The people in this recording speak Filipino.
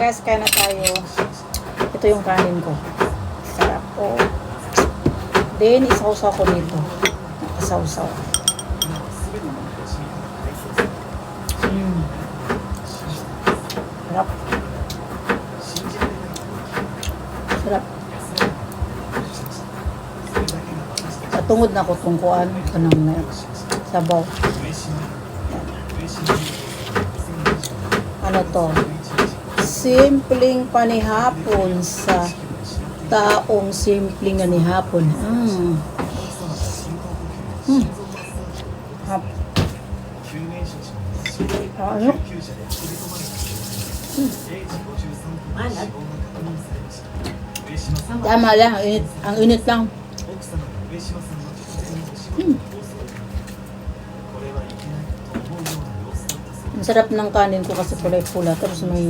guys, kaya na tayo. Ito yung kanin ko. Sarap po. Then, isawsaw ko dito. Nakasawsaw. Sarap. Sarap. Tungod na ko tungkuan. Kanang na sabaw. Ano to? Simpleng panihapon sa taong simpleng anihapon. Ano? Tama lang, ang init lang. Ang sarap ng kanin ko kasi kulay pula tapos may